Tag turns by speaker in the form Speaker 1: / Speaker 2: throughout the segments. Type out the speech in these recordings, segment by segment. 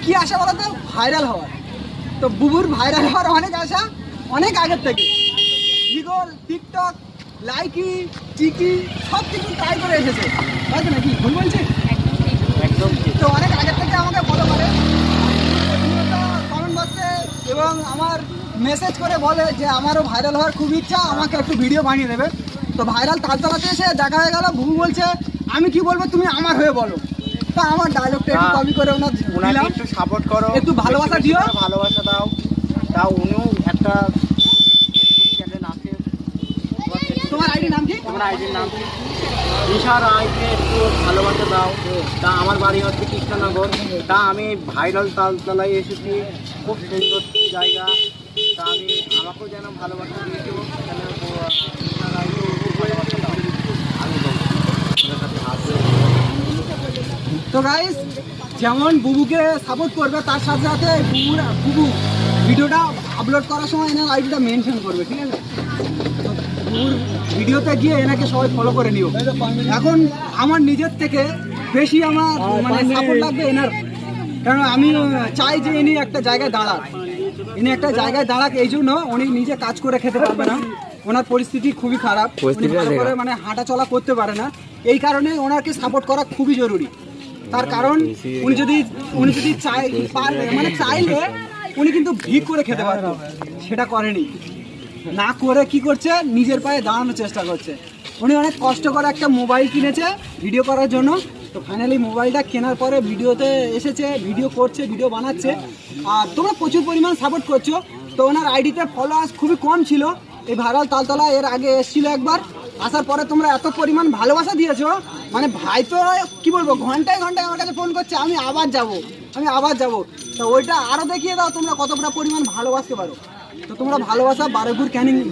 Speaker 1: কি আশা বলতো? ভাইরাল হওয়ার। তো বুবুর ভাইরাল হওয়ার অনেক আশা, অনেক আগের থেকে। ইগল, টিকটক, লাইকি, চিকি সব কিছু ট্রাই করে এসেছে, তাই তো নাকি? ভুল বলছি?
Speaker 2: একদম ঠিক।
Speaker 1: তো অনেক আগের থেকে আমাকে ফলো করে, কমেন্ট বক্সে এবং আমার মেসেজ করে বলে যে আমারও ভাইরাল হওয়ার খুব ইচ্ছা, আমাকে একটু ভিডিও বানিয়ে দেবে। তো ভাইরাল তালতলাতে এসে দেখা হয়ে গেল। বুবু বলছে আমি কি বলবো, তুমি আমার হয়ে বলো। তা আমার ডায়লগটা একটু কপি করে
Speaker 2: ওনাকে
Speaker 1: দিলাম।
Speaker 2: একটু সাপোর্ট করো,
Speaker 1: একটু ভালোবাসা
Speaker 2: বেশি
Speaker 1: দিও।
Speaker 2: করে ভালোবাসা দাও। তাও উনিও একটা ইউটিউব চ্যানেল আছে।
Speaker 1: তোমার আইডি নাম কি?
Speaker 2: তোমার আইডির নাম কি? ঈশা রায়কে একটু ভালোবাসা দাও। তা আমার বাড়ি হচ্ছে কৃষ্ণনগর। তা আমি ভাইরাল তালতলায় এসেছি, খুব সুন্দর জায়গা। তা আমি আমাকেও যেন ভালোবাসা দিয়েছো, যেন ঈশা রায়কেও একটু ভালোবাসা দাও। আমি বলবো তোমার সাথে হাত ধরে।
Speaker 1: তো গাইস, যেমন বুবুকে সাপোর্ট করবে তার সাথে সাথে বুবু ভিডিওটা আপলোড করার সময় এনার আইডিটা মেনশন করবে, ঠিক আছে? তো বুবুর ভিডিওতে গিয়ে এনাকে সবাই ফলো করে নিও। এখন আমার নিজের থেকে বেশি আমার মানে সাপোর্ট লাগবে এনার, কারণ আমি চাই যে ইনি একটা জায়গায় দাঁড়াক। ইনি একটা জায়গায় দাঁড়াক, এই জন্য উনি নিজে কাজ করে খেতে পারবে না, ওনার পরিস্থিতি খুবই খারাপ, উনি ভালো করে মানে হাঁটা চলা করতে পারে না। এই কারণে ওনাকে সাপোর্ট করা খুবই জরুরি। তার কারণ উনি যদি মানে চাইলে উনি কিন্তু ভিক করে খেতে পারতো, সেটা করেনি। না করে কি করছে, নিজের পায়ে দাঁড়ানোর চেষ্টা করছে। উনি অনেক কষ্ট করে একটা মোবাইল কিনেছে ভিডিও করার জন্য। তো ফাইনালি মোবাইলটা কেনার পরে ভিডিওতে এসেছে, ভিডিও করছে, ভিডিও বানাচ্ছে। আর তোমরা প্রচুর পরিমাণ সাপোর্ট করছো। তো ওনার আইডিতে ফলোয়ার্স খুবই কম ছিল। এই ভাইরাল তালতলা এর আগে এসেছিল একবার, আসার পরে তোমরা এত পরিমাণ ভালোবাসা দিয়েছো, মানে ভাই তো কি বলবো, ঘন্টায় ঘন্টায় আমার কাছে ফোন করছে আমি আবার যাব। তো ওইটা আরও দেখিয়ে দাও তোমরা কতটা পরিমাণ ভালোবাসতে পারো। তো তোমরা ভালোবাসা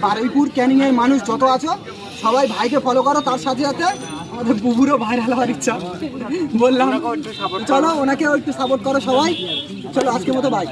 Speaker 1: বারুইপুর ক্যানিংয়ের মানুষ যত আছো সবাই ভাইকে ফলো করো। তার সাথে সাথে আমাদের বুবুরও ভাইরাল হওয়ার ইচ্ছা, বললাম। চলো ওনাকেও একটু সাপোর্ট করো সবাই। চলো আজকের মতো বাই।